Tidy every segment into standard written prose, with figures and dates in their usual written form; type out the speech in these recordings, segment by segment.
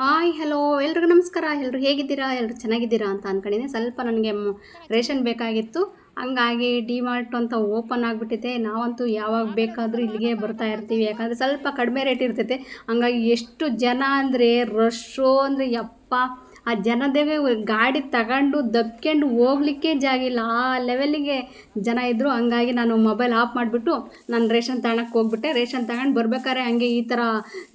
Hi hello ಎಲ್ರಿಗೂ ನಮಸ್ಕಾರ. ಎಲ್ಲರೂ ಹೇಗಿದ್ದೀರಾ? ಎಲ್ಲರೂ ಚೆನ್ನಾಗಿದ್ದೀರಾ ಅಂತ ಅಂದ್ಕೊಂಡಿದ್ದೀನಿ. ಸ್ವಲ್ಪ ನನಗೆ ರೇಷನ್ ಬೇಕಾಗಿತ್ತು. ಹಂಗಾಗಿ ಡಿಮಾರ್ಟ್ ಅಂತ ಓಪನ್ ಆಗಿಬಿಟ್ಟಿದೆ. ನಾವಂತೂ ಯಾವಾಗ ಬೇಕಾದರೂ ಇಲ್ಲಿಗೆ ಬರ್ತಾ ಇರ್ತೀವಿ. ಯಾಕಂದರೆ ಸ್ವಲ್ಪ ಕಡಿಮೆ ರೇಟ್ ಇರ್ತೈತೆ. ಹಂಗಾಗಿ ಎಷ್ಟು ಜನ ಅಂದರೆ ರಶ್ಶು ಅಂದರೆ ಯಪ್ಪ, ಆ ಜನದೇವೆ ಗಾಡಿ ತಗೊಂಡು ದಬ್ಕೊಂಡು ಹೋಗ್ಲಿಕ್ಕೆ ಜಾಗ ಇಲ್ಲ, ಆ ಲೆವೆಲ್ಲಿಗೆ ಜನ ಇದ್ದರು. ಹಂಗಾಗಿ ನಾನು ಮೊಬೈಲ್ ಆಫ್ ಮಾಡಿಬಿಟ್ಟು ನಾನು ರೇಷನ್ ತಗೊಳಕ್ಕೆ ಹೋಗ್ಬಿಟ್ಟೆ. ರೇಷನ್ ತಗೊಂಡು ಬರ್ಬೇಕಾದ್ರೆ ಹಂಗೆ ಈ ಥರ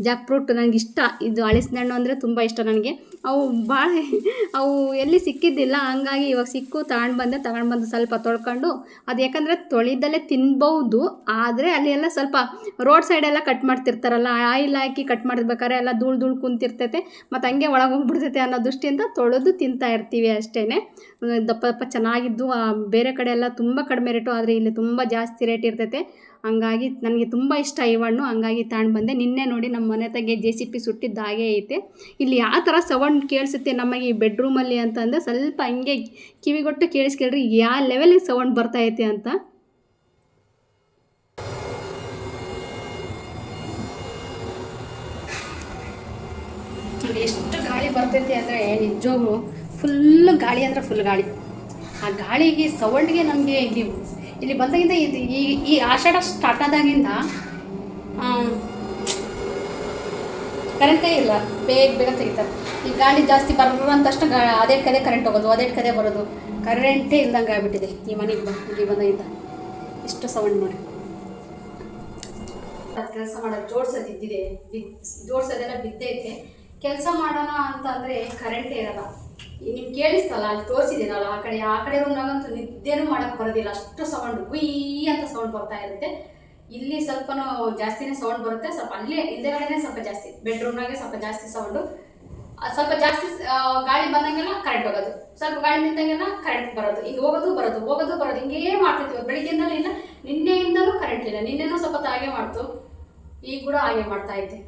ಜಾಕ್ ಫ್ರೂಟ್ ನನಗೆ ಇಷ್ಟ. ಇದು ಹಲಸಿನ ಹಣ್ಣು ಅಂದರೆ ತುಂಬ ಇಷ್ಟ ನನಗೆ. ಅವು ಭಾಳ ಅವು ಎಲ್ಲಿ ಸಿಕ್ಕಿದ್ದಿಲ್ಲ, ಹಂಗಾಗಿ ಇವಾಗ ಸಿಕ್ಕು ತಗೊಂಡು ಬಂದು ಸ್ವಲ್ಪ ತೊಳ್ಕೊಂಡು, ಅದು ಯಾಕಂದರೆ ತೊಳಿದಲ್ಲೇ ತಿನ್ಬೋದು. ಆದರೆ ಅಲ್ಲಿ ಎಲ್ಲ ಸ್ವಲ್ಪ ರೋಡ್ ಸೈಡೆಲ್ಲ ಕಟ್ ಮಾಡ್ತಿರ್ತಾರಲ್ಲ, ಆಯಿಲ್ ಹಾಕಿ ಕಟ್ ಮಾಡ್ಬೇಕಾದ್ರೆ ಎಲ್ಲ ಧೂಳು ಧೂಳು ಕುಂತಿರ್ತೈತೆ, ಮತ್ತು ಹಂಗೆ ಒಳಗೆ ಹೋಗ್ಬಿಡ್ತೈತೆ ಅನ್ನೋ ದೃಷ್ಟಿಯಿಂದ ತೊಳೆದು ತಿಂತಾ ಇರ್ತೀವಿ ಅಷ್ಟೇ. ದಪ್ಪ ದಪ್ಪ ಚೆನ್ನಾಗಿದ್ದು. ಬೇರೆ ಕಡೆ ಎಲ್ಲ ತುಂಬ ಕಡಿಮೆ ರೇಟು, ಆದರೆ ಇಲ್ಲಿ ತುಂಬ ಜಾಸ್ತಿ ರೇಟ್ ಇರ್ತೈತೆ. ಹಂಗಾಗಿ ನನಗೆ ತುಂಬ ಇಷ್ಟ ಈ ಹಣ್ಣು. ಹಂಗಾಗಿ ತಗೊಂಡು ಬಂದೆ. ನಿನ್ನೆ ನೋಡಿ ನಮ್ಮ ಮನೆ ತಗೆ JCB ಸುಟ್ಟಿದ್ದು ಹಾಗೇ ಐತೆ. ಇಲ್ಲಿ ಯಾವ ಥರ ಸೌಂಡ್ ಕೇಳಿಸುತ್ತೆ ನಮಗೆ ಈ ಬೆಡ್ರೂಮಲ್ಲಿ ಅಂತಂದರೆ ಸ್ವಲ್ಪ ಹಂಗೆ ಕಿವಿಗೊಟ್ಟು ಕೇಳಿಸ್ಕೊಳ್ರಿ ಯಾವ ಲೆವೆಲಿಗೆ ಸೌಂಡ್ ಬರ್ತೈತೆ ಅಂತ. ಎಷ್ಟು ಗಾಳಿ ಬರ್ತೈತೆ ಅಂದರೆ ನಿಜವಾಗ್ಲೂ ಫುಲ್ ಗಾಳಿ ಅಂದರೆ ಫುಲ್ ಗಾಳಿ. ಆ ಗಾಳಿಗೆ ಸೌಂಡ್ಗೆ ನಮಗೆ ಇಲ್ಲಿ ಬಂದಾಗಿಂದ ಈ ಆಷಾಢ ಸ್ಟಾರ್ಟ್ ಆದಾಗಿಂದ ಕರೆಂಟೇ ಇಲ್ಲ. ಬೇಗ ಬೇಗ ತೆಗಿತಾರೆ. ಈ ಗಾಳಿ ಜಾಸ್ತಿ ಬರೋಂತಷ್ಟು ಅದೇ ಕಡೆ ಕರೆಂಟ್ ಹೋಗೋದು, ಅದೇ ಕಡೆ ಬರೋದು. ಕರೆಂಟೇ ಇಲ್ದಂಗೆ ಆಗಿಬಿಟ್ಟಿದೆ ಈ ಮನೆಗೆ ಇಲ್ಲಿ ಬಂದಾಗಿಂದ. ಎಷ್ಟು ಸೌಂಡ್ ನೋಡಿ. ಕೆಲಸ ಮಾಡೋದು ಜೋಡ್ಸೋದೆಲ್ಲ ಬಿದ್ದೈತೆ. ಕೆಲಸ ಮಾಡೋಣ ಅಂತಂದರೆ ಕರೆಂಟೇ ಇರಲ್ಲ. ನಿಮ್ಗೆ ಕೇಳಿಸ್ತಲ್ಲ, ಅಲ್ಲಿ ತೋರಿಸಿದ್ದೀನಲ್ಲ, ಆ ಕಡೆ ರೂಮ್ನಾಗಂತೂ ನಿದ್ದೆನೂ ಮಾಡೋಕ್ಕೆ ಬರೋದಿಲ್ಲ. ಅಷ್ಟು ಸೌಂಡ್ ಗುಯ್ ಅಂತ ಸೌಂಡ್ ಬರ್ತಾ ಇರುತ್ತೆ. ಇಲ್ಲಿ ಸ್ವಲ್ಪನೂ ಜಾಸ್ತಿನೇ ಸೌಂಡ್ ಬರುತ್ತೆ. ಸ್ವಲ್ಪ ಅಲ್ಲೇ ಹಿಂದೆಗಡೆನೇ ಸ್ವಲ್ಪ ಜಾಸ್ತಿ, ಬೆಡ್ರೂಮ್ನಾಗೆ ಸ್ವಲ್ಪ ಜಾಸ್ತಿ ಸೌಂಡು. ಸ್ವಲ್ಪ ಜಾಸ್ತಿ ಗಾಳಿ ಬಂದಂಗೆಲ್ಲ ಕರೆಂಟ್ ಹೋಗೋದು, ಸ್ವಲ್ಪ ಗಾಳಿ ನಿಂತಂಗೆಲ್ಲ ಕರೆಂಟ್ ಬರೋದು, ಹಿಂಗೆ ಹೋಗೋದು ಬರೋದು ಹಿಂಗೇ ಮಾಡ್ತಿರ್ತೀವಿ. ಬೆಳಿಗ್ಗೆಯಿಂದಲೂ ಇಲ್ಲ, ನಿನ್ನೆಯಿಂದಲೂ ಕರೆಂಟ್ ಇಲ್ಲ. ನಿನ್ನೆನೂ ಸ್ವಲ್ಪ ಹಾಗೆ ಮಾಡ್ತು, ಈಗ ಕೂಡ ಹಾಗೆ ಮಾಡ್ತಾ ಇದ್ದೆ.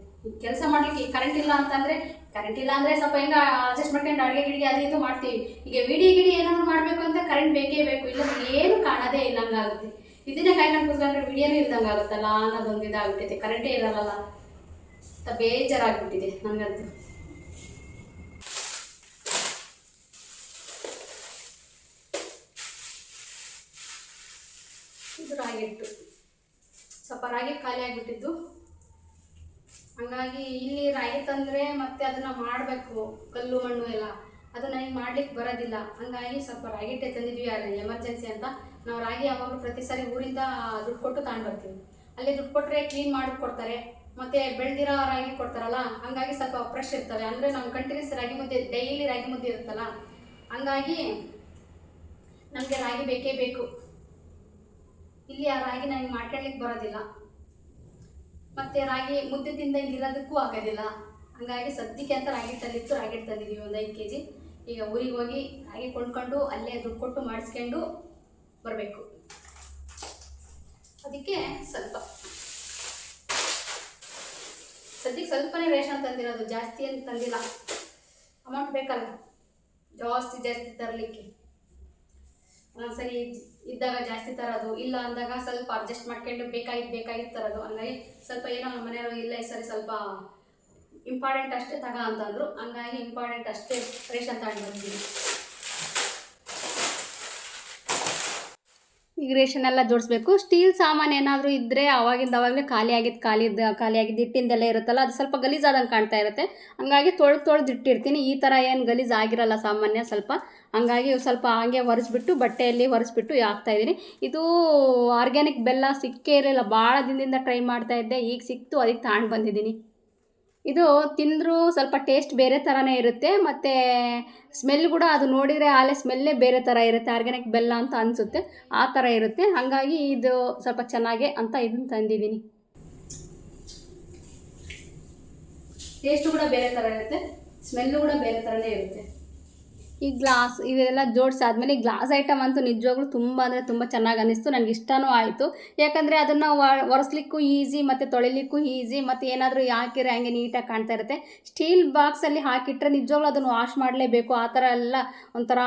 ಕೆಲಸ ಮಾಡ್ಲಿಕ್ಕೆ ಕರೆಂಟ್ ಇಲ್ಲ ಅಂತಂದರೆ, ಕರೆಂಟ್ ಇಲ್ಲ ಅಂದರೆ ಸ್ವಲ್ಪ ಹೆಂಗೆ ಅಡ್ಜಸ್ಟ್ ಮಾಡ್ಕೊಂಡು ಅಡುಗೆ ಗಿಡಿಗೆ ಅದು ಇದು ಮಾಡ್ತೀವಿ. ಈಗ ವಿಡಿಯೋ ಏನಾದ್ರು ಮಾಡಬೇಕು ಅಂತ ಕರೆಂಟ್ ಬೇಕೇ ಬೇಕು, ಇಲ್ಲ ಏನು ಕಾಣೋದೇ ಇಲ್ಲ ಹಂಗಾಗುತ್ತೆ. ಇದನ್ನೇ ಕಾಯ್ಕೊಂಡು ಕೂತ್ಕೊಂಡ್ರೆ ವಿಡಿಯೋನೂ ಇಲ್ದಂಗೆ ಆಗುತ್ತಲ್ಲ ಅನ್ನೋದೊಂದು ಇದಾಗ್ಬಿಟ್ಟಿದೆ. ಕರೆಂಟೇ ಇರಲ್ಲ ಅಂತ ಬೇಜಾರಾಗ್ಬಿಟ್ಟಿದೆ ನನಗಂತೂ. ಇದು ರಾಗಿ ಹಿಟ್ಟು, ಸ್ವಲ್ಪ ರಾಗಿ ಖಾಲಿ ಆಗಿಬಿಟ್ಟಿದ್ದು. ಹಂಗಾಗಿ ಇಲ್ಲಿ ರಾಗಿ ತಂದರೆ ಮತ್ತೆ ಅದನ್ನು ಮಾಡಬೇಕು, ಕಲ್ಲು ಮಣ್ಣು ಎಲ್ಲ, ಅದು ನನಗೆ ಮಾಡ್ಲಿಕ್ಕೆ ಬರೋದಿಲ್ಲ. ಹಂಗಾಗಿ ಸ್ವಲ್ಪ ರಾಗಿ ಹಿಟ್ಟೆ ತಂದಿದ್ವಿ ಎಮರ್ಜೆನ್ಸಿ ಅಂತ. ನಾವು ರಾಗಿ ಯಾವಾಗಲೂ ಪ್ರತಿ ಸಾರಿ ಊರಿಂದ ದುಡ್ಡು ಕೊಟ್ಟು ತಗೊಂಡು ಬರ್ತೀವಿ. ಅಲ್ಲಿ ದುಡ್ಡು ಕೊಟ್ಟರೆ ಕ್ಲೀನ್ ಮಾಡಿ ಕೊಡ್ತಾರೆ, ಮತ್ತು ಬೆಳೆದಿರೋ ರಾಗಿ ಕೊಡ್ತಾರಲ್ಲ, ಹಂಗಾಗಿ ಸ್ವಲ್ಪ ಫ್ರೆಶ್ ಇರ್ತವೆ. ಅಂದರೆ ನಮ್ಮ ಕಂಟಿನ್ಯೂಸ್ ರಾಗಿ ಮುದ್ದೆ, ಡೈಲಿ ರಾಗಿ ಮುದ್ದೆ ಇರುತ್ತಲ್ಲ, ಹಂಗಾಗಿ ನಮಗೆ ರಾಗಿ ಬೇಕೇ ಬೇಕು. ಇಲ್ಲಿ ಆ ರಾಗಿ ನನಗೆ ಮಾಡ್ಕೊಳ್ಳಿಕ್ಕೆ ಬರೋದಿಲ್ಲ, ಮತ್ತು ರಾಗಿ ಮುದ್ದೆ ತಿಂದಂಗೆ ಇರೋದಕ್ಕೂ ಆಗೋದಿಲ್ಲ. ಹಂಗಾಗಿ ಸದ್ಯಕ್ಕೆ ಅಂತ ರಾಗಿ ತಂದಿತ್ತು, ರಾಗಿ ತಂದಿದ್ದೀವಿ ಒಂದು 5 kg. ಈಗ ಊರಿಗೆ ಹೋಗಿ ರಾಗಿ ಕೊಂಡ್ಕೊಂಡು ಅಲ್ಲೇ ದುಡ್ಡು ಕೊಟ್ಟು ಮಾಡಿಸ್ಕೊಂಡು ಬರಬೇಕು. ಅದಕ್ಕೆ ಸದ್ಯಕ್ಕೆ ಸ್ವಲ್ಪನೇ ರೇಷನ್ ತಂದಿರೋದು, ಜಾಸ್ತಿ ಏನು ತಂದಿಲ್ಲ. ಅಮೌಂಟ್ ಬೇಕಲ್ಲ ಜಾಸ್ತಿ ತರಲಿಕ್ಕೆ. ಒಂದ್ಸರಿ ಇದ್ದಾಗ ಜಾಸ್ತಿ ತರೋದು, ಇಲ್ಲ ಅಂದಾಗ ಸ್ವಲ್ಪ ಅಡ್ಜಸ್ಟ್ ಮಾಡ್ಕೊಂಡು ಬೇಕಾಗಿದ್ದು ತರೋದು. ಹಂಗಾಗಿ ಸ್ವಲ್ಪ ಏನೋ ನಮ್ಮ ಮನೆಯವರು ಇಲ್ಲ ಈ ಸರಿ ಸ್ವಲ್ಪ ಇಂಪಾರ್ಟೆಂಟ್ ಅಷ್ಟೇ ಅಂತಂದರು. ಹಂಗಾಗಿ ಇಂಪಾರ್ಟೆಂಟ್ ಅಷ್ಟೇ ರೇಷನ್ ತಗೊಂಡು ಬಂದಿದ್ದೀನಿ. ಈಗ ರೇಷನ್ ಎಲ್ಲ ಜೋಡಿಸ್ಬೇಕು. ಸ್ಟೀಲ್ ಸಾಮಾನು ಏನಾದರೂ ಇದ್ದರೆ ಅವಾಗಲೇ ಖಾಲಿಯಾಗಿದ್ದು ಹಿಟ್ಟಿಂದೆಲ್ಲ ಇರುತ್ತಲ್ಲ, ಅದು ಸ್ವಲ್ಪ ಗಲೀಜಾದಂಗೆ ಕಾಣ್ತಾ ಇರುತ್ತೆ. ಹಂಗಾಗಿ ತೊಳೆದು ಇಟ್ಟಿರ್ತೀನಿ. ಈ ಥರ ಏನು ಗಲೀಜಾಗಿರಲ್ಲ ಸಾಮಾನ್ಯ ಸ್ವಲ್ಪ. ಹಂಗಾಗಿ ಸ್ವಲ್ಪ ಹಂಗೆ ಬಟ್ಟೆಯಲ್ಲಿ ಒರೆಸ್ಬಿಟ್ಟು ಹಾಕ್ತಾಯಿದ್ದೀನಿ. ಇದು ಆರ್ಗ್ಯಾನಿಕ್ ಬೆಲ್ಲ ಸಿಕ್ಕೇ ಇರಲಿಲ್ಲ, ಭಾಳ ದಿನದಿಂದ ಟ್ರೈ ಮಾಡ್ತಾಯಿದ್ದೆ. ಈಗ ಸಿಕ್ತು, ಅದಕ್ಕೆ ತಗೊಂಡು ಬಂದಿದ್ದೀನಿ. ಇದು ತಿಂದರೂ ಸ್ವಲ್ಪ ಟೇಸ್ಟ್ ಬೇರೆ ಥರನೇ ಇರುತ್ತೆ, ಮತ್ತು ಸ್ಮೆಲ್ ಕೂಡ ಅದು ನೋಡಿದರೆ ಆಲೆ ಸ್ಮೆಲ್ಲೇ ಬೇರೆ ಥರ ಇರುತ್ತೆ. ಆರ್ಗ್ಯಾನಿಕ್ ಬೆಲ್ಲ ಅಂತ ಅನಿಸುತ್ತೆ, ಆ ಥರ ಇರುತ್ತೆ. ಹಾಗಾಗಿ ಇದು ಸ್ವಲ್ಪ ಚೆನ್ನಾಗೆ ಅಂತ ಇದನ್ನು ತಂದಿದ್ದೀನಿ. ಟೇಸ್ಟು ಕೂಡ ಬೇರೆ ಥರ ಇರುತ್ತೆ, ಸ್ಮೆಲ್ಲು ಕೂಡ ಬೇರೆ ಥರನೇ ಇರುತ್ತೆ. ಈ ಗ್ಲಾಸ್ ಇವೆಲ್ಲ ಜೋಡಿಸಾದ್ಮೇಲೆ ಈ ಗ್ಲಾಸ್ ಐಟಮ್ ಅಂತೂ ನಿಜವಾಗ್ಲೂ ತುಂಬ ಅಂದರೆ ತುಂಬ ಚೆನ್ನಾಗಿ ಅನ್ನಿಸ್ತು. ನನಗೆ ಇಷ್ಟನೂ ಆಯಿತು. ಯಾಕಂದರೆ ಅದನ್ನು ಒರೆಸ್ಲಿಕ್ಕೂ ಈಸಿ, ಮತ್ತು ತೊಳಿಲಿಕ್ಕೂ ಈಸಿ, ಮತ್ತು ಏನಾದರೂ ಹಾಕಿದ್ರೆ ಹಂಗೆ ನೀಟಾಗಿ ಕಾಣ್ತಾ ಇರುತ್ತೆ. ಸ್ಟೀಲ್ ಬಾಕ್ಸಲ್ಲಿ ಹಾಕಿಟ್ರೆ ನಿಜವಾಗ್ಲೂ ಅದನ್ನು ವಾಶ್ ಮಾಡಲೇಬೇಕು. ಆ ಥರ ಎಲ್ಲ ಒಂಥರ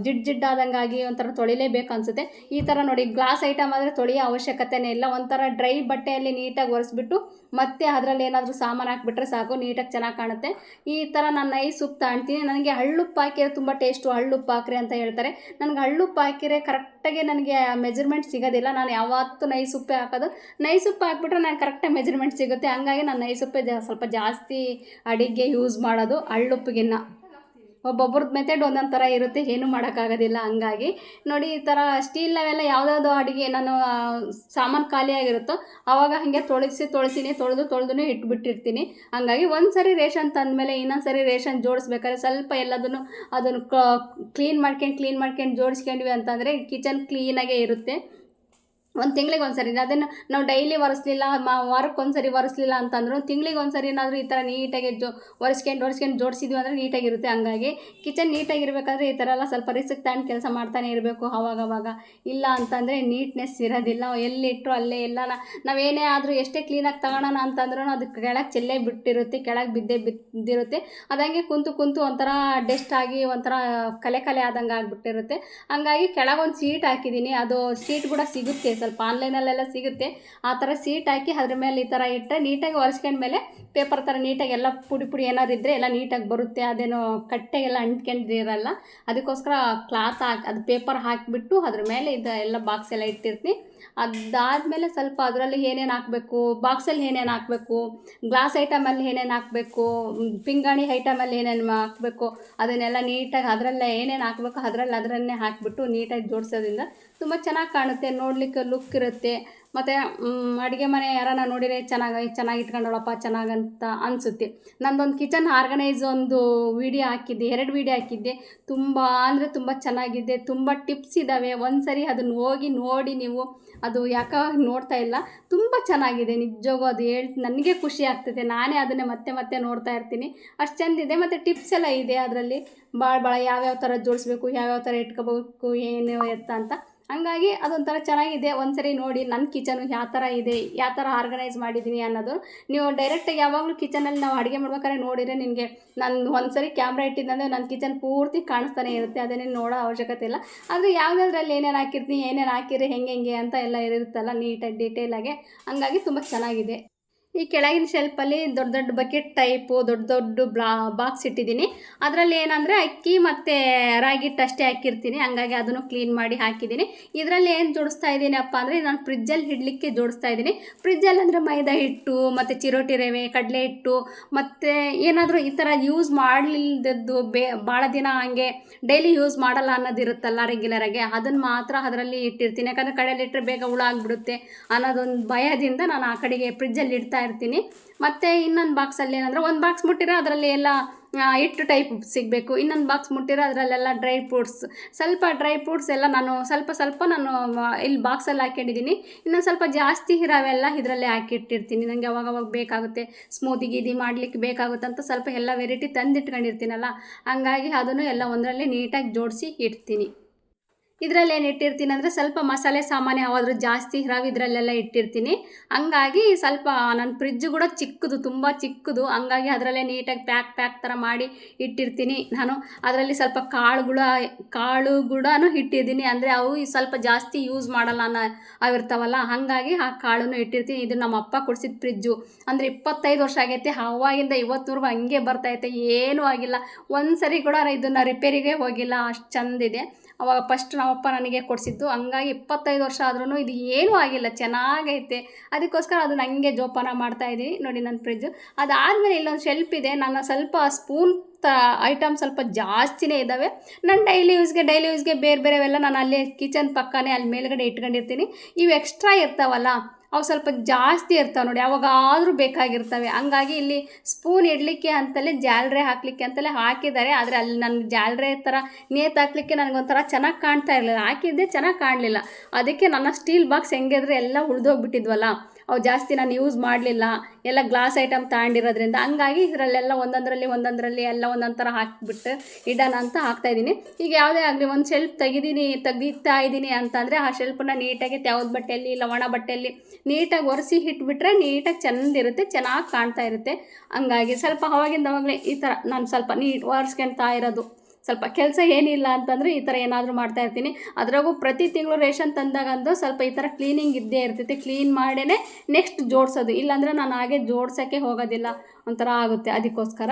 ಜಿಡ್ಡಾದಂಗಾಗಿ ಒಂಥರ ತೊಳಿಲೇಬೇಕು ಅನಿಸುತ್ತೆ. ಈ ಥರ ನೋಡಿ, ಗ್ಲಾಸ್ ಐಟಮ್ ಆದರೆ ತೊಳೆಯೋ ಅವಶ್ಯಕತೆನೇ ಇಲ್ಲ. ಒಂಥರ ಡ್ರೈ ಬಟ್ಟೆಯಲ್ಲಿ ನೀಟಾಗಿ ಒರೆಸ್ಬಿಟ್ಟು ಮತ್ತು ಅದರಲ್ಲಿ ಏನಾದರೂ ಸಾಮಾನು ಹಾಕ್ಬಿಟ್ರೆ ಸಾಕು, ನೀಟಾಗಿ ಚೆನ್ನಾಗಿ ಕಾಣುತ್ತೆ. ಈ ಥರ ನಾನು ನೈಸ್ ಉಪ್ಪು ತಗೊಳ್ತೀನಿ. ನನಗೆ ಹಳ್ಳುಪ್ಪು ಹಾಕಿದ್ರೆ ತುಂಬ ಟೇಸ್ಟು, ಹಳ್ಳುಪ್ಪು ಹಾಕ್ರಿ ಅಂತ ಹೇಳ್ತಾರೆ. ನನಗೆ ಹಳ್ಳುಪ್ಪು ಹಾಕಿದ್ರೆ ಕರೆಕ್ಟಾಗಿ ನನಗೆ ಮೆಜರ್ಮೆಂಟ್ ಸಿಗೋದಿಲ್ಲ. ನಾನು ಯಾವತ್ತೂ ನೈಸ್ ಉಪ್ಪೇ ಹಾಕೋದು. ನೈಸ್ ಉಪ್ಪು ಹಾಕ್ಬಿಟ್ರೆ ನನಗೆ ಕರೆಕ್ಟಾಗಿ ಮೆಜರ್ಮೆಂಟ್ ಸಿಗುತ್ತೆ. ಹಂಗಾಗಿ ನಾನು ನೈಸ್ ಉಪ್ಪೇ ಸ್ವಲ್ಪ ಜಾಸ್ತಿ ಅಡಿಗೆ ಯೂಸ್ ಮಾಡೋದು ಹಳ್ಳುಪ್ಪಿಗಿನ್ನ. ಒಬ್ಬೊಬ್ರದ್ದು ಮೆಥಡ್ ಒಂದೊಂದು ಥರ ಇರುತ್ತೆ, ಏನೂ ಮಾಡೋಕ್ಕಾಗೋದಿಲ್ಲ. ಹಂಗಾಗಿ ನೋಡಿ, ಈ ಥರ ಸ್ಟೀಲ್ನವೆಲ್ಲ ಯಾವುದಾದ್ರು ಅಡುಗೆ ನಾನು ಸಾಮಾನು ಖಾಲಿಯಾಗಿರುತ್ತೋ ಆವಾಗ ಹಾಗೆ ತೊಳೆದು ಇಟ್ಬಿಟ್ಟಿರ್ತೀನಿ. ಹಂಗಾಗಿ ಒಂದು ಸರಿ ರೇಷನ್ ತಂದಮೇಲೆ ಇನ್ನೊಂದು ಸರಿ ರೇಷನ್ ಜೋಡಿಸ್ಬೇಕಾದ್ರೆ ಸ್ವಲ್ಪ ಅದನ್ನು ಕ್ಲೀನ್ ಮಾಡ್ಕೊಂಡು ಜೋಡಿಸ್ಕೊಂಡ್ವಿ ಅಂತಂದರೆ ಕಿಚನ್ ಕ್ಲೀನಾಗೇ ಇರುತ್ತೆ. ಒಂದು ತಿಂಗಳಿಗೆ ಒಂದು ಸರಿ ಅದನ್ನು ನಾವು ಡೈಲಿ ಒರೆಸ್ಲಿಲ್ಲ, ವಾರಕ್ಕೆ ಒಂದು ಸರಿ ಒರೆಸ್ಲಿಲ್ಲ ಅಂತಂದ್ರು ತಿಂಗಳಿಗೆ ಒಂದು ಸರಿ ಏನಾದರೂ ಈ ಥರ ನೀಟಾಗಿ ಒರೆಸ್ಕೊಂಡು ಜೋಡಿಸಿದ್ವಿ ಅಂದರೆ ನೀಟಾಗಿರುತ್ತೆ. ಹಂಗಾಗಿ ಕಿಚನ್ ನೀಟಾಗಿರ್ಬೇಕಾದ್ರೆ ಈ ಥರ ಎಲ್ಲ ಸ್ವಲ್ಪ ರಿಸ್ಕ್ ತಗೊಂಡು ಕೆಲಸ ಮಾಡ್ತಾನೆ ಇರಬೇಕು ಅವಾಗವಾಗ. ಇಲ್ಲ ಅಂತಂದರೆ ನೀಟ್ನೆಸ್ ಇರೋದಿಲ್ಲ. ಎಲ್ಲಿಟ್ಟರು ಅಲ್ಲೇ ಎಲ್ಲ ನಾವೇನೇ ಆದರೂ ಎಷ್ಟೇ ಕ್ಲೀನಾಗಿ ತಗೊಳ್ಳೋಣ ಅಂತಂದ್ರೂ ಅದು ಕೆಳಗೆ ಚೆಲ್ಲೇ ಬಿಟ್ಟಿರುತ್ತೆ, ಕೆಳಗೆ ಬಿದ್ದಿರುತ್ತೆ. ಅದಂಗೆ ಕುಂತು ಒಂಥರ ಡೆಸ್ಟ್ ಆಗಿ ಒಂಥರ ಕಲೆ ಆದಂಗೆ ಆಗಿಬಿಟ್ಟಿರುತ್ತೆ. ಹಂಗಾಗಿ ಕೆಳಗೊಂದು ಸೀಟ್ ಹಾಕಿದ್ದೀನಿ. ಅದು ಸೀಟ್ ಕೂಡ ಸಿಗುತ್ತೆ, ಸ್ವಲ್ಪ ಆನ್ಲೈನಲ್ಲೆಲ್ಲ ಸಿಗುತ್ತೆ. ಆ ಥರ ಸೀಟ್ ಹಾಕಿ ಅದ್ರ ಮೇಲೆ ಈ ಥರ ಇಟ್ಟರೆ ನೀಟಾಗಿ ಒರೆಸ್ಕೊಂಡ್ಮೇಲೆ ಪೇಪರ್ ಥರ ನೀಟಾಗಿ ಎಲ್ಲ ಪುಡಿ ಏನಾದ್ರು ಇದ್ದರೆ ಎಲ್ಲ ನೀಟಾಗಿ ಬರುತ್ತೆ. ಅದೇನೋ ಕಟ್ಟೆಗೆಲ್ಲ ಅಂಟ್ಕೊಂಡಿರಲ್ಲ. ಅದಕ್ಕೋಸ್ಕರ ಕ್ಲಾತ್ ಅದು ಪೇಪರ್ ಹಾಕಿಬಿಟ್ಟು ಅದ್ರ ಮೇಲೆ ಎಲ್ಲ ಬಾಕ್ಸ್ ಎಲ್ಲ ಇಟ್ಟಿರ್ತೀನಿ. ಅದಾದಮೇಲೆ ಸ್ವಲ್ಪ ಅದರಲ್ಲಿ ಏನೇನು ಹಾಕಬೇಕು, ಬಾಕ್ಸಲ್ಲಿ ಏನೇನು ಹಾಕಬೇಕು, ಗ್ಲಾಸ್ ಐಟಮಲ್ಲಿ ಏನೇನು ಹಾಕಬೇಕು, ಪಿಂಗಾಣಿ ಐಟಮಲ್ಲಿ ಏನೇನು ಹಾಕಬೇಕು ಅದನ್ನೆಲ್ಲ ನೀಟಾಗಿ ಅದರಲ್ಲೇ ಏನೇನು ಹಾಕಬೇಕು ಅದರನ್ನೇ ಹಾಕಿಬಿಟ್ಟು ನೀಟಾಗಿ ಜೋಡಿಸೋದ್ರಿಂದ ತುಂಬ ಚೆನ್ನಾಗಿ ಕಾಣುತ್ತೆ, ನೋಡಲಿಕ್ಕೆ ಲುಕ್ ಇರುತ್ತೆ. ಮತ್ತು ಅಡುಗೆ ಮನೆ ಯಾರನ್ನ ನೋಡಿದರೆ ಚೆನ್ನಾಗಿ ಇಟ್ಕೊಂಡೋಳಪ್ಪ ಚೆನ್ನಾಗಂತ ಅನಿಸುತ್ತೆ. ನಂದೊಂದು ಕಿಚನ್ ಆರ್ಗನೈಸ್ ಒಂದು ವೀಡಿಯೋ ಹಾಕಿದ್ದೆ, 2 ವೀಡಿಯೋ ಹಾಕಿದ್ದೆ. ತುಂಬ ಅಂದರೆ ತುಂಬ ಚೆನ್ನಾಗಿದೆ, ತುಂಬ ಟಿಪ್ಸ್ ಇದ್ದಾವೆ. ಒಂದು ಸರಿ ಅದನ್ನು ಹೋಗಿ ನೋಡಿ ನೀವು. ಅದು ಯಾಕೆ ನೋಡ್ತಾ ಇಲ್ಲ, ತುಂಬ ಚೆನ್ನಾಗಿದೆ ನಿಜವಾಗೂ. ಅದು ನನಗೆ ಖುಷಿ ಆಗ್ತದೆ. ನಾನೇ ಅದನ್ನೇ ಮತ್ತೆ ನೋಡ್ತಾ ಇರ್ತೀನಿ, ಅಷ್ಟು ಚೆಂದಿದೆ. ಮತ್ತು ಟಿಪ್ಸ್ ಎಲ್ಲ ಇದೆ ಅದರಲ್ಲಿ, ಭಾಳ ಯಾವ್ಯಾವ ಥರ ಜೋಡಿಸ್ಬೇಕು, ಯಾವ್ಯಾವ ಥರ ಇಟ್ಕೋಬೇಕು, ಏನು ಎತ್ತ ಅಂತ. ಹಂಗಾಗಿ ಅದೊಂಥರ ಚೆನ್ನಾಗಿದೆ. ಒಂದು ಸರಿ ನೋಡಿ ನನ್ನ ಕಿಚನು ಯಾವ ಥರ ಇದೆ, ಯಾವ ಥರ ಆರ್ಗನೈಸ್ ಮಾಡಿದ್ದೀನಿ ಅನ್ನೋದು. ನೀವು ಡೈರೆಕ್ಟಾಗಿ ಯಾವಾಗಲೂ ಕಿಚನಲ್ಲಿ ನಾವು ಅಡುಗೆ ಮಾಡ್ಬೇಕಾದ್ರೆ ನೋಡಿದರೆ ನಿನಗೆ ನಾನು ಒಂದು ಸರಿ ಕ್ಯಾಮ್ರಾ ಇಟ್ಟಿದ್ದಂದರೆ ನನ್ನ ಕಿಚನ್ ಪೂರ್ತಿ ಕಾಣಿಸ್ತಾನೆ ಇರುತ್ತೆ. ಅದನ್ನೇನು ನೋಡೋ ಅವಶ್ಯಕತೆ ಇಲ್ಲ. ಆದರೆ ಯಾವುದಾದ್ರಲ್ಲಿ ಏನೇನು ಹಾಕಿರ್ತೀನಿ, ಏನೇನು ಹಾಕಿರಿ, ಹೆಂಗೆ ಅಂತ ಎಲ್ಲ ಇರುತ್ತಲ್ಲ ನೀಟಾಗಿ ಡೀಟೇಲಾಗಿ. ಹಂಗಾಗಿ ತುಂಬ ಚೆನ್ನಾಗಿದೆ. ಈ ಕೆಳಗಿನ ಶೆಲ್ಫಲ್ಲಿ ದೊಡ್ಡ ಬಕೆಟ್ ಟೈಪು ದೊಡ್ಡ ಬಾಕ್ಸ್ ಇಟ್ಟಿದ್ದೀನಿ. ಅದರಲ್ಲಿ ಏನಂದರೆ ಅಕ್ಕಿ ಮತ್ತು ರಾಗಿ ಹಿಟ್ಟು ಅಷ್ಟೇ ಹಾಕಿರ್ತೀನಿ. ಹಂಗಾಗಿ ಅದನ್ನು ಕ್ಲೀನ್ ಮಾಡಿ ಹಾಕಿದ್ದೀನಿ. ಇದರಲ್ಲಿ ಏನು ಜೋಡಿಸ್ತಾ ಇದ್ದೀನಪ್ಪ ಅಂದರೆ ನಾನು ಫ್ರಿಜ್ಜಲ್ಲಿ ಇಡಲಿಕ್ಕೆ ಜೋಡಿಸ್ತಾ ಇದ್ದೀನಿ. ಫ್ರಿಜ್ಜಲ್ಲಿ ಅಂದರೆ ಮೈದಾ ಹಿಟ್ಟು ಮತ್ತು ಚಿರೋಟಿ ರವೆ, ಕಡಲೆ ಹಿಟ್ಟು ಮತ್ತು ಏನಾದರೂ ಈ ಥರ ಯೂಸ್ ಮಾಡಲಿಲ್ಲದದ್ದು ಭಾಳ ದಿನ ಹಂಗೆ ಡೈಲಿ ಯೂಸ್ ಮಾಡಲ್ಲ ಅನ್ನೋದಿರುತ್ತಲ್ಲ ರೆಗ್ಯುಲರಾಗಿ, ಅದನ್ನು ಮಾತ್ರ ಅದರಲ್ಲಿ ಇಟ್ಟಿರ್ತೀನಿ. ಯಾಕಂದರೆ ಕಡೆಯಲ್ಲಿ ಇಟ್ಟರೆ ಬೇಗ ಹುಳ ಆಗಿಬಿಡುತ್ತೆ ಅನ್ನೋದೊಂದು ಭಯದಿಂದ ನಾನು ಆ ಕಡೆಗೆ ಫ್ರಿಜ್ಜಲ್ಲಿ ಇಡ್ತಾ ಇರ್ತೀನಿ. ಮತ್ತು ಇನ್ನೊಂದು ಬಾಕ್ಸಲ್ಲಿ ಏನಂದರೆ ಒಂದು ಬಾಕ್ಸ್ ಮುಟ್ಟಿರೋ ಅದರಲ್ಲಿ ಎಲ್ಲ ಹಿಟ್ಟು ಟೈಪ್ ಸಿಗಬೇಕು, ಇನ್ನೊಂದು ಬಾಕ್ಸ್ ಮುಟ್ಟಿರೋ ಅದರಲ್ಲೆಲ್ಲ ಡ್ರೈ ಫ್ರೂಟ್ಸ್ ಎಲ್ಲ ನಾನು ಸ್ವಲ್ಪ ನಾನು ಇಲ್ಲಿ ಬಾಕ್ಸಲ್ಲಿ ಹಾಕೊಂಡಿದ್ದೀನಿ. ಇನ್ನೊಂದು ಸ್ವಲ್ಪ ಜಾಸ್ತಿ ಇರೋವೆಲ್ಲ ಇದರಲ್ಲೇ ಹಾಕಿಟ್ಟಿರ್ತೀನಿ. ನನಗೆ ಅವಾಗವಾಗ ಬೇಕಾಗುತ್ತೆ, ಸ್ಮೂದಿ ಗೀದಿ ಮಾಡಲಿಕ್ಕೆ ಬೇಕಾಗುತ್ತೆ ಅಂತ ಸ್ವಲ್ಪ ಎಲ್ಲ ವೆರೈಟಿ ತಂದಿಟ್ಕೊಂಡಿರ್ತೀನಲ್ಲ, ಹಂಗಾಗಿ ಅದನ್ನು ಎಲ್ಲ ಒಂದರಲ್ಲಿ ನೀಟಾಗಿ ಜೋಡಿಸಿ ಇಡ್ತೀನಿ. ಇದರಲ್ಲಿ ಏನು ಇಟ್ಟಿರ್ತೀನಿ ಅಂದರೆ ಸ್ವಲ್ಪ ಮಸಾಲೆ ಸಾಮಾನು ಯಾವಾದರೂ ಜಾಸ್ತಿ ಇರಾವು ಇದರಲ್ಲೆಲ್ಲ ಇಟ್ಟಿರ್ತೀನಿ. ಹಂಗಾಗಿ ಸ್ವಲ್ಪ ನನ್ನ ಫ್ರಿಜ್ಜು ಕೂಡ ಚಿಕ್ಕದು, ತುಂಬ ಚಿಕ್ಕದು. ಹಂಗಾಗಿ ಅದರಲ್ಲೇ ನೀಟಾಗಿ ಪ್ಯಾಕ್ ಥರ ಮಾಡಿ ಇಟ್ಟಿರ್ತೀನಿ ನಾನು. ಅದರಲ್ಲಿ ಸ್ವಲ್ಪ ಕಾಳು ಕೂಡ ಇಟ್ಟಿದ್ದೀನಿ. ಅಂದರೆ ಅವು ಸ್ವಲ್ಪ ಜಾಸ್ತಿ ಯೂಸ್ ಮಾಡಲ್ಲ ಅವಿರ್ತಾವಲ್ಲ, ಹಾಗಾಗಿ ಆ ಕಾಳನ್ನು ಇಟ್ಟಿರ್ತೀನಿ. ಇದು ನಮ್ಮ ಅಪ್ಪ ಕೊಡಿಸಿದ ಫ್ರಿಜ್ಜು. ಅಂದರೆ 25 ವರ್ಷ ಆಗೈತೆ, ಅವಾಗಿಂದ ಇವತ್ತುವರೆಗೂ ಹಂಗೆ ಬರ್ತೈತೆ, ಏನೂ ಆಗಿಲ್ಲ. ಒಂದು ಸರಿ ಕೂಡ ಇದನ್ನು ರಿಪೇರಿಗೆ ಹೋಗಿಲ್ಲ, ಅಷ್ಟು ಚೆಂದಿದೆ. ಅವಾಗ ಫಸ್ಟ್ ನಮ್ಮಪ್ಪ ನನಗೆ ಕೊಡಿಸಿದ್ದು. ಹಂಗಾಗಿ 25 ವರ್ಷ ಆದ್ರೂ ಇದು ಏನೂ ಆಗಿಲ್ಲ, ಚೆನ್ನಾಗೈತೆ. ಅದಕ್ಕೋಸ್ಕರ ಅದನ್ನು ಹಂಗೆ ಜೋಪಾನ ಮಾಡ್ತಾಯಿದ್ದೀನಿ. ನೋಡಿ ನನ್ನ ಫ್ರಿಜ್ಜು. ಅದಾದಮೇಲೆ ಇಲ್ಲೊಂದು ಶೆಲ್ಫ್ ಇದೆ. ನನ್ನ ಸ್ವಲ್ಪ ಸ್ಪೂನ್ ಐಟಮ್ ಸ್ವಲ್ಪ ಜಾಸ್ತಿನೇ ಇದ್ದಾವೆ. ನಾನು ಡೈಲಿ ಯೂಸ್ಗೆ ಬೇರೆವೆಲ್ಲ ನಾನು ಅಲ್ಲೇ ಕಿಚನ್ ಪಕ್ಕನೇ ಅಲ್ಲಿ ಮೇಲ್ಗಡೆ ಇಟ್ಕೊಂಡಿರ್ತೀನಿ. ಇವು ಎಕ್ಸ್ಟ್ರಾ ಇರ್ತಾವಲ್ಲ, ಅವು ಸ್ವಲ್ಪ ಜಾಸ್ತಿ ಇರ್ತಾವೆ ನೋಡಿ, ಯಾವಾಗಾದರೂ ಬೇಕಾಗಿರ್ತವೆ. ಹಂಗಾಗಿ ಇಲ್ಲಿ ಸ್ಪೂನ್ ಇಡಲಿಕ್ಕೆ ಅಂತಲೇ ಜಾಲರೆ ಹಾಕಲಿಕ್ಕೆ ಅಂತಲೇ ಹಾಕಿದ್ದಾರೆ. ಆದರೆ ಅಲ್ಲಿ ನನಗೆ ಜಾಲರೆ ಥರ ನೇತು ಹಾಕಲಿಕ್ಕೆ ನನಗೊಂಥರ ಚೆನ್ನಾಗಿ ಕಾಣ್ತಾ ಇರಲಿಲ್ಲ. ಹಾಕಿದ್ದೆ ಚೆನ್ನಾಗಿ ಕಾಣಲಿಲ್ಲ. ಅದಕ್ಕೆ ನನ್ನ ಸ್ಟೀಲ್ ಬಾಕ್ಸ್ ಹೆಂಗಿದ್ರೆ ಎಲ್ಲ ಉಳಿದೋಗ್ಬಿಟ್ಟಿದ್ವಲ್ಲ, ಅವು ಜಾಸ್ತಿ ನಾನು ಯೂಸ್ ಮಾಡಲಿಲ್ಲ. ಎಲ್ಲ ಗ್ಲಾಸ್ ಐಟಮ್ ತಗೊಂಡಿರೋದ್ರಿಂದ ಹಂಗಾಗಿ ಇದರಲ್ಲೆಲ್ಲ ಒಂದೊಂದರಲ್ಲಿ ಎಲ್ಲ ಒಂದೊಂದು ಥರ ಹಾಕಿಬಿಟ್ಟು ಇಡೋಣ ಅಂತ ಹಾಕ್ತಾಯಿದ್ದೀನಿ. ಈಗ ಯಾವುದೇ ಆಗಲಿ ಒಂದು ಶೆಲ್ಫ್ ತೆಗಿತಾ ಇದ್ದೀನಿ ಅಂತಂದರೆ ಆ ಶೆಲ್ಫನ್ನ ನೀಟಾಗಿ ತೆವದ ಬಟ್ಟೆಯಲ್ಲಿ ಇಲ್ಲ ಒಣ ಬಟ್ಟೆಯಲ್ಲಿ ನೀಟಾಗಿ ಒರೆಸಿ ಇಟ್ಬಿಟ್ರೆ ನೀಟಾಗಿ ಚೆಂದಿರುತ್ತೆ, ಚೆನ್ನಾಗಿ ಕಾಣ್ತಾ ಇರುತ್ತೆ. ಹಂಗಾಗಿ ಸ್ವಲ್ಪ ಅವಾಗಲೇ ಈ ಥರ ನಾನು ಸ್ವಲ್ಪ ಒರೆಸ್ಕೊಳ್ತಾ ಇರೋದು. ಸ್ವಲ್ಪ ಕೆಲಸ ಏನಿಲ್ಲ ಅಂತಂದರೆ ಈ ಥರ ಏನಾದರೂ ಮಾಡ್ತಾಯಿರ್ತೀನಿ. ಅದ್ರಾಗೂ ಪ್ರತಿ ತಿಂಗಳು ರೇಷನ್ ತಂದಾಗಂದು ಸ್ವಲ್ಪ ಈ ಥರ ಕ್ಲೀನಿಂಗ್ ಇದ್ದೇ ಇರ್ತೈತಿ. ಕ್ಲೀನ್ ಮಾಡೇ ನೆಕ್ಸ್ಟ್ ಜೋಡಿಸೋದು, ಇಲ್ಲಾಂದರೆ ನಾನು ಹಾಗೆ ಜೋಡ್ಸೋಕ್ಕೆ ಹೋಗೋದಿಲ್ಲ, ಒಂಥರ ಆಗುತ್ತೆ. ಅದಕ್ಕೋಸ್ಕರ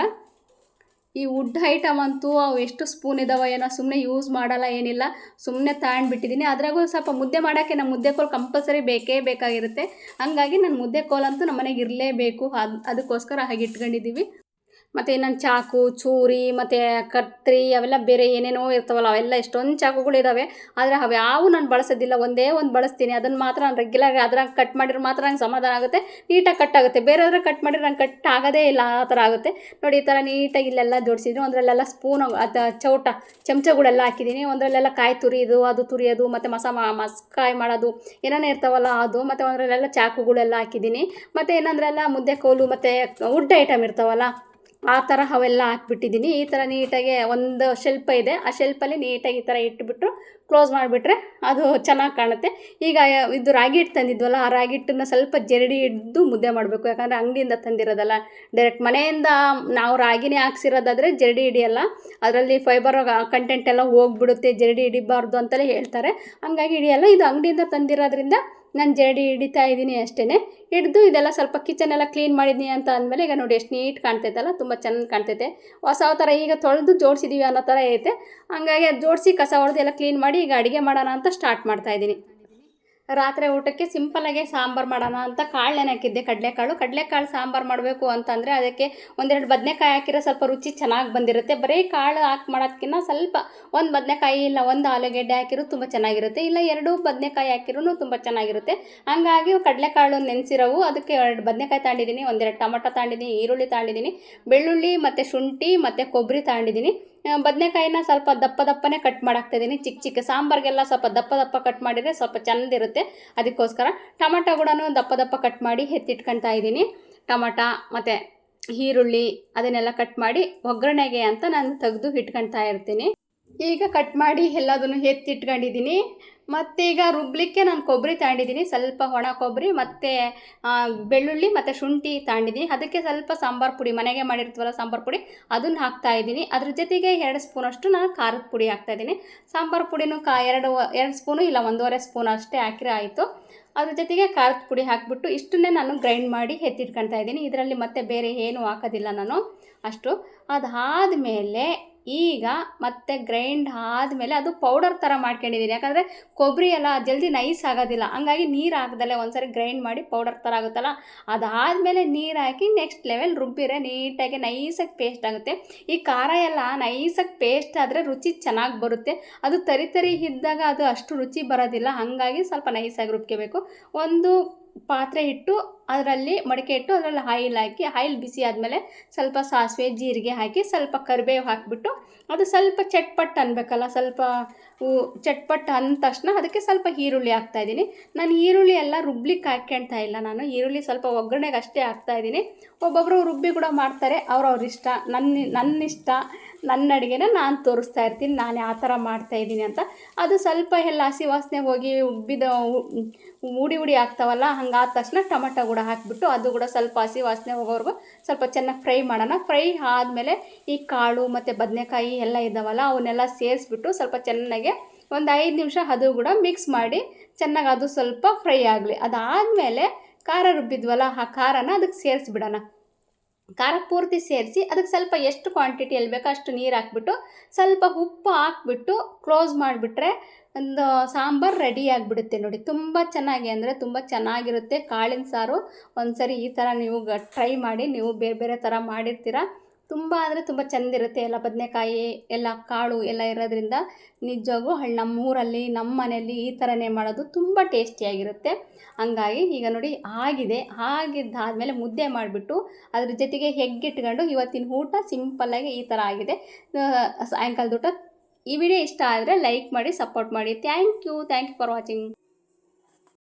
ಈ ವುಡ್ ಐಟಮ್ ಅಂತೂ ಅವು ಎಷ್ಟು ಸ್ಪೂನ್ ಇದ್ದಾವೆ ಏನೋ, ಸುಮ್ಮನೆ ಯೂಸ್ ಮಾಡಲ್ಲ ಏನಿಲ್ಲ, ಸುಮ್ಮನೆ ತಗೊಂಡ್ಬಿಟ್ಟಿದ್ದೀನಿ. ಅದ್ರಾಗೂ ಸ್ವಲ್ಪ ಮುದ್ದೆ ಮಾಡೋಕ್ಕೆ ನಮ್ಮ ಮುದ್ದೆ ಕೋಲು ಕಂಪಲ್ಸರಿ ಬೇಕೇ ಬೇಕಾಗಿರುತ್ತೆ. ಹಂಗಾಗಿ ನಾನು ಮುದ್ದೆ ಕೋಲಂತೂ ನಮ್ಮ ಮನೆಗೆ ಇರಲೇಬೇಕು. ಅದಕ್ಕೋಸ್ಕರ ಹಾಗೆ ಇಟ್ಕೊಂಡಿದ್ದೀವಿ. ಮತ್ತು ನನ್ನ ಚಾಕು, ಚೂರಿ ಮತ್ತು ಕತ್ರಿ ಅವೆಲ್ಲ ಬೇರೆ ಏನೇನೋ ಇರ್ತಾವಲ್ಲ, ಅವೆಲ್ಲ ಎಷ್ಟೊಂದು ಚಾಕುಗಳಿದ್ದಾವೆ. ಆದರೆ ಅವ್ಯಾವು ನಾನು ಬಳಸೋದಿಲ್ಲ, ಒಂದೇ ಒಂದು ಬಳಸ್ತೀನಿ. ಅದನ್ನು ಮಾತ್ರ ನಾನು ರೆಗ್ಯುಲರ್ ಅದ್ರಾಗ ಕಟ್ ಮಾಡಿದ್ರೆ ಮಾತ್ರ ನಂಗೆ ಸಮಾಧಾನ ಆಗುತ್ತೆ, ನೀಟಾಗಿ ಕಟ್ ಆಗುತ್ತೆ. ಬೇರೆಯವ್ರಿಗೆ ಕಟ್ ಮಾಡಿದ್ರೆ ನಂಗೆ ಕಟ್ ಆಗೋದೇ ಇಲ್ಲ, ಆ ಥರ ಆಗುತ್ತೆ ನೋಡಿ. ಈ ಥರ ನೀಟಾಗಿ ಇಲ್ಲೆಲ್ಲ ಜೋಡಿಸಿದ್ದೀನಿ. ಒಂದರಲ್ಲೆಲ್ಲ ಸ್ಪೂನ್ ಚೌಟ ಚಮಚಗಳೆಲ್ಲ ಹಾಕಿದ್ದೀನಿ. ಒಂದರಲ್ಲೆಲ್ಲ ಕಾಯಿ ತುರಿಯೋದು, ಅದು ತುರಿಯೋದು, ಮತ್ತು ಮಸ್ಕಾಯಿ ಮಾಡೋದು ಏನೇನೋ ಇರ್ತಾವಲ್ಲ ಅದು. ಮತ್ತು ಒಂದರಲ್ಲೆಲ್ಲ ಚಾಕುಗಳೆಲ್ಲ ಹಾಕಿದ್ದೀನಿ. ಮತ್ತು ಏನಂದ್ರೆಲ್ಲ ಮುದ್ದೆ ಕೋಲು ಮತ್ತು ವುಡ್ ಐಟಮ್ ಇರ್ತಾವಲ್ಲ ಆ ಥರ ಅವೆಲ್ಲ ಹಾಕ್ಬಿಟ್ಟಿದ್ದೀನಿ. ಈ ಥರ ನೀಟಾಗಿ ಒಂದು ಶೆಲ್ಪ್ ಇದೆ, ಆ ಶೆಲ್ಪಲ್ಲಿ ನೀಟಾಗಿ ಈ ಥರ ಇಟ್ಬಿಟ್ಟು ಕ್ಲೋಸ್ ಮಾಡಿಬಿಟ್ರೆ ಅದು ಚೆನ್ನಾಗಿ ಕಾಣುತ್ತೆ. ಈಗ ಇದು ರಾಗಿ ಹಿಟ್ಟು ತಂದಿದ್ವಲ್ಲ, ಆ ರಾಗಿ ಹಿಟ್ಟನ್ನು ಸ್ವಲ್ಪ ಜರಡಿ ಹಿಡಿದು ಮುದ್ದೆ ಮಾಡಬೇಕು. ಯಾಕಂದರೆ ಅಂಗಡಿಯಿಂದ ತಂದಿರೋದಲ್ಲ, ಡೈರೆಕ್ಟ್ ಮನೆಯಿಂದ ನಾವು ರಾಗಿನೇ ಹಾಕ್ಸಿರೋದಾದರೆ ಜರಡಿ ಹಿಡಿಯಲ್ಲ, ಅದರಲ್ಲಿ ಫೈಬರ್ ಕಂಟೆಂಟ್ ಎಲ್ಲ ಹೋಗ್ಬಿಡುತ್ತೆ, ಜರಡಿ ಹಿಡಿಬಾರ್ದು ಅಂತಲೇ ಹೇಳ್ತಾರೆ. ಹಂಗಾಗಿ ಹಿಡಿಯಲ್ಲ. ಇದು ಅಂಗಡಿಯಿಂದ ತಂದಿರೋದ್ರಿಂದ ನಾನು ಜರಡಿ ಹಿಡಿತಾ ಇದ್ದೀನಿ ಅಷ್ಟೇ. ಹಿಡಿದು ಇದೆಲ್ಲ ಸ್ವಲ್ಪ ಕಿಚನ್ ಎಲ್ಲ ಕ್ಲೀನ್ ಮಾಡಿದ್ದೀನಿ ಅಂತ ಅಂದಮೇಲೆ ಈಗ ನೋಡಿ ಎಷ್ಟು ನೀಟ್ ಕಾಣ್ತೈತಲ್ಲ, ತುಂಬ ಚೆನ್ನಾಗಿ ಕಾಣ್ತೈತೆ. ಹೊಸ ಥರ ಈಗ ತೊಳೆದು ಜೋಡಿಸಿದ್ದೀವಿ ಅನ್ನೋ ಥರ ಐತೆ. ಹಂಗಾಗಿ ಜೋಡಿಸಿ ಕಸ ಹೊಡೆದು ಎಲ್ಲ ಕ್ಲೀನ್ ಮಾಡಿ ಈಗ ಅಡುಗೆ ಮಾಡೋಣ ಅಂತ ಸ್ಟಾರ್ಟ್ ಮಾಡ್ತಾಯಿದ್ದೀನಿ. ರಾತ್ರಿ ಊಟಕ್ಕೆ ಸಿಂಪಲ್ಲಾಗೆ ಸಾಂಬಾರು ಮಾಡೋಣ ಅಂತ ಕಾಳು ನೆನೆ ಕಡಲೆಕಾಳು ಸಾಂಬಾರು ಮಾಡಬೇಕು ಅಂತಂದರೆ ಅದಕ್ಕೆ ಒಂದೆರಡು ಬದನೆಕಾಯಿ ಹಾಕಿರೋ ಸ್ವಲ್ಪ ರುಚಿ ಚೆನ್ನಾಗಿ ಬಂದಿರುತ್ತೆ. ಬರೀ ಕಾಳು ಹಾಕಿ ಮಾಡೋದಕ್ಕಿಂತ ಸ್ವಲ್ಪ ಒಂದು ಬದನೆಕಾಯಿ ಇಲ್ಲ ಒಂದು ಆಲೂಗೆಡ್ಡೆ ಹಾಕಿರೂ ತುಂಬ ಚೆನ್ನಾಗಿರುತ್ತೆ, ಇಲ್ಲ 2 ಬದನೆಕಾಯಿ ಹಾಕಿರೂ ತುಂಬ ಚೆನ್ನಾಗಿರುತ್ತೆ. ಹಂಗಾಗಿ ಕಡಲೆಕಾಳು ನೆನೆಸಿರೋವು, ಅದಕ್ಕೆ 2 ಬದನೆಕಾಯಿ ತಗೊಂಡಿದ್ದೀನಿ, ಒಂದೆರಡು ಟೊಮಟೊ ತಗೊಂಡಿದ್ದೀನಿ, ಈರುಳ್ಳಿ ತಗೊಂಡಿದ್ದೀನಿ, ಬೆಳ್ಳುಳ್ಳಿ ಮತ್ತು ಶುಂಠಿ ಮತ್ತು ಕೊಬ್ಬರಿ ತಗೊಂಡಿದ್ದೀನಿ. ಬದನೆಕಾಯಿನ ಸ್ವಲ್ಪ ದಪ್ಪನೇ ಕಟ್ ಮಾಡಾಕ್ತಾಯಿದ್ದೀನಿ, ಚಿಕ್ಕ ಸಾಂಬಾರಿಗೆಲ್ಲ ಸ್ವಲ್ಪ ದಪ್ಪ ಕಟ್ ಮಾಡಿದರೆ ಸ್ವಲ್ಪ ಚೆಂದಿರುತ್ತೆ. ಅದಕ್ಕೋಸ್ಕರ ಟೊಮಟೊ ಕೂಡ ದಪ್ಪ ಕಟ್ ಮಾಡಿ ಎತ್ತಿಟ್ಕೊಳ್ತಾ ಇದ್ದೀನಿ. ಟೊಮಟ ಮತ್ತು ಈರುಳ್ಳಿ ಅದನ್ನೆಲ್ಲ ಕಟ್ ಮಾಡಿ ಒಗ್ಗರಣೆಗೆ ಅಂತ ನಾನು ತೆಗೆದು ಇಟ್ಕೊಳ್ತಾ ಇರ್ತೀನಿ. ಈಗ ಕಟ್ ಮಾಡಿ ಎಲ್ಲದನ್ನು ಎತ್ತಿಟ್ಕೊಂಡಿದ್ದೀನಿ. ಮತ್ತು ಈಗ ರುಬ್ಲಿಕ್ಕೆ ನಾನು ಕೊಬ್ಬರಿ ತಗೊಂಡಿದ್ದೀನಿ, ಸ್ವಲ್ಪ ಒಣ ಕೊಬ್ಬರಿ ಮತ್ತು ಬೆಳ್ಳುಳ್ಳಿ ಮತ್ತು ಶುಂಠಿ ತಗೊಂಡಿದ್ದೀನಿ. ಅದಕ್ಕೆ ಸ್ವಲ್ಪ ಸಾಂಬಾರು ಪುಡಿ, ಮನೆಗೆ ಮಾಡಿರ್ತೀವಲ್ಲ ಸಾಂಬಾರು ಪುಡಿ, ಅದನ್ನು ಹಾಕ್ತಾಯಿದ್ದೀನಿ. ಅದ್ರ ಜೊತೆಗೆ 2 ಸ್ಪೂನಷ್ಟು ನಾನು ಖಾರದ ಪುಡಿ ಹಾಕ್ತಾಯಿದ್ದೀನಿ. ಸಾಂಬಾರು ಪುಡಿನೂ 2 ಸ್ಪೂನು ಇಲ್ಲ 1.5 ಸ್ಪೂನ್ ಅಷ್ಟೇ ಹಾಕಿದ್ರೆ ಆಯಿತು. ಅದ್ರ ಜೊತೆಗೆ ಖಾರದ ಪುಡಿ ಹಾಕಿಬಿಟ್ಟು ಇಷ್ಟನ್ನೇ ನಾನು ಗ್ರೈಂಡ್ ಮಾಡಿ ಎತ್ತಿಟ್ಕೊಳ್ತಾ ಇದ್ದೀನಿ. ಇದರಲ್ಲಿ ಮತ್ತೆ ಬೇರೆ ಏನೂ ಹಾಕೋದಿಲ್ಲ ನಾನು ಅಷ್ಟು. ಅದಾದಮೇಲೆ ಈಗ ಮತ್ತೆ ಗ್ರೈಂಡ್ ಆದಮೇಲೆ ಅದು ಪೌಡರ್ ಥರ ಮಾಡ್ಕೊಂಡಿದ್ದೀನಿ. ಯಾಕಂದರೆ ಕೊಬ್ಬರಿ ಎಲ್ಲ ಜಲ್ದಿ ನೈಸ್ ಆಗೋದಿಲ್ಲ, ಹಂಗಾಗಿ ನೀರು ಹಾಕ್ದಲ್ಲೇ ಒಂದ್ಸರಿ ಗ್ರೈಂಡ್ ಮಾಡಿ ಪೌಡರ್ ಥರ ಆಗುತ್ತಲ್ಲ, ಅದಾದಮೇಲೆ ನೀರು ಹಾಕಿ ನೆಕ್ಸ್ಟ್ ಲೆವೆಲ್ ರುಬ್ಬಿರೆ ನೀಟಾಗಿ ನೈಸಾಗಿ ಪೇಸ್ಟ್ ಆಗುತ್ತೆ. ಈ ಖಾರ ಎಲ್ಲ ನೈಸಾಗಿ ಪೇಸ್ಟ್ ಆದರೆ ರುಚಿ ಚೆನ್ನಾಗಿ ಬರುತ್ತೆ. ಅದು ತರಿ ಇದ್ದಾಗ ಅದು ಅಷ್ಟು ರುಚಿ ಬರೋದಿಲ್ಲ, ಹಾಗಾಗಿ ಸ್ವಲ್ಪ ನೈಸಾಗಿ ರುಬ್ಕೋಬೇಕು. ಒಂದು ಪಾತ್ರೆ ಇಟ್ಟು ಅದರಲ್ಲಿ ಮಡಿಕೆ ಇಟ್ಟು ಅದರಲ್ಲಿ ಆಯಿಲ್ ಹಾಕಿ, ಆಯಿಲ್ ಬಿಸಿ ಆದಮೇಲೆ ಸ್ವಲ್ಪ ಸಾಸಿವೆ ಜೀರಿಗೆ ಹಾಕಿ ಸ್ವಲ್ಪ ಕರಿಬೇವು ಹಾಕಿಬಿಟ್ಟು ಅದು ಸ್ವಲ್ಪ ಚಟ್ಪಟ್ ಅನ್ನಬೇಕಲ್ಲ, ಸ್ವಲ್ಪ ಚಟ್ಪಟ್ ಅಂದ ತಕ್ಷಣ ಅದಕ್ಕೆ ಸ್ವಲ್ಪ ಈರುಳ್ಳಿ ಹಾಕ್ತಾಯಿದ್ದೀನಿ. ನಾನು ಈರುಳ್ಳಿ ಎಲ್ಲ ರುಬ್ಲಿಕ್ಕೆ ಹಾಕ್ಕೊಳ್ತಾ ಇಲ್ಲ, ನಾನು ಈರುಳ್ಳಿ ಸ್ವಲ್ಪ ಒಗ್ಗರಣೆಗೆ ಅಷ್ಟೇ ಹಾಕ್ತಾಯಿದ್ದೀನಿ. ಒಬ್ಬೊಬ್ಬರು ರುಬ್ಬಿ ಕೂಡ ಮಾಡ್ತಾರೆ, ಅವ್ರವ್ರ ಇಷ್ಟ. ನನ್ನ ಇಷ್ಟ, ನನ್ನ ಅಡುಗೆನ ನಾನು ತೋರಿಸ್ತಾ ಇರ್ತೀನಿ, ನಾನು ಯಾವ ಥರ ಮಾಡ್ತಾಯಿದ್ದೀನಿ ಅಂತ. ಅದು ಸ್ವಲ್ಪ ಎಲ್ಲ ಹಸಿ ವಾಸನೆ ಹೋಗಿ ಉಬ್ಬಿದ ಉಡಿ ಆಗ್ತಾವಲ್ಲ, ಹಂಗಾದ ತಕ್ಷಣ ಟೊಮಟೊ ಕೂಡ ಹಾಕಿಬಿಟ್ಟು ಅದು ಕೂಡ ಸ್ವಲ್ಪ ಹಸಿ ವಾಸನೆ ಹೋಗೋವರೆಗೂ ಸ್ವಲ್ಪ ಚೆನ್ನಾಗಿ ಫ್ರೈ ಮಾಡೋಣ. ಫ್ರೈ ಆದಮೇಲೆ ಈ ಕಾಳು ಮತ್ತು ಬದನೆಕಾಯಿ ಎಲ್ಲ ಇದ್ದಾವಲ್ಲ ಅವನ್ನೆಲ್ಲ ಸೇರಿಸ್ಬಿಟ್ಟು ಸ್ವಲ್ಪ ಚೆನ್ನಾಗಿ ಒಂದು 5 ನಿಮಿಷ ಅದು ಕೂಡ ಮಿಕ್ಸ್ ಮಾಡಿ ಚೆನ್ನಾಗಿ ಅದು ಸ್ವಲ್ಪ ಫ್ರೈ ಆಗಲಿ. ಅದಾದಮೇಲೆ ಖಾರ ರುಬ್ಬಿದ್ವಲ್ಲ ಆ ಖಾರನ ಅದಕ್ಕೆ ಸೇರಿಸ್ಬಿಡೋಣ. ಖಾರ ಪೂರ್ತಿ ಸೇರಿಸಿ ಅದಕ್ಕೆ ಸ್ವಲ್ಪ ಎಷ್ಟು ಕ್ವಾಂಟಿಟಿಯಲ್ಲಿ ಬೇಕೋ ಅಷ್ಟು ನೀರು ಹಾಕ್ಬಿಟ್ಟು ಸ್ವಲ್ಪ ಉಪ್ಪು ಹಾಕ್ಬಿಟ್ಟು ಕ್ಲೋಸ್ ಮಾಡಿಬಿಟ್ರೆ ಒಂದು ಸಾಂಬಾರು ರೆಡಿ ಆಗಿಬಿಡುತ್ತೆ ನೋಡಿ. ತುಂಬ ಚೆನ್ನಾಗಿ ಅಂದರೆ ತುಂಬ ಚೆನ್ನಾಗಿರುತ್ತೆ ಕಾಳಿನ ಸಾರು. ಒಂದು ಸರಿ ಈ ಥರ ನೀವು ಟ್ರೈ ಮಾಡಿ, ನೀವು ಬೇರೆ ಥರ ಮಾಡಿರ್ತೀರ, ತುಂಬ ಅಂದರೆ ತುಂಬ ಚೆಂದಿರುತ್ತೆ. ಎಲ್ಲ ಬದನೆಕಾಯಿ ಎಲ್ಲ ಕಾಳು ಎಲ್ಲ ಇರೋದ್ರಿಂದ ನಿಜವಾಗೂ ನಮ್ಮೂರಲ್ಲಿ ನಮ್ಮ ಮನೆಯಲ್ಲಿ ಈ ಥರನೇ ಮಾಡೋದು ತುಂಬ ಟೇಸ್ಟಿಯಾಗಿರುತ್ತೆ. ಹಂಗಾಗಿ ಈಗ ನೋಡಿ ಆಗಿದ್ದಾದಮೇಲೆ ಮುದ್ದೆ ಮಾಡಿಬಿಟ್ಟು ಅದ್ರ ಜೊತೆಗೆ ಇಟ್ಕೊಂಡು ಇವತ್ತಿನ ಊಟ ಸಿಂಪಲ್ಲಾಗಿ ಈ ಥರ ಆಗಿದೆ ಸಾಯಂಕಾಲದ ಊಟ. ಈ ವಿಡಿಯೋ ಇಷ್ಟ ಆದರೆ ಲೈಕ್ ಮಾಡಿ, ಸಪೋರ್ಟ್ ಮಾಡಿ. Thank you for watching.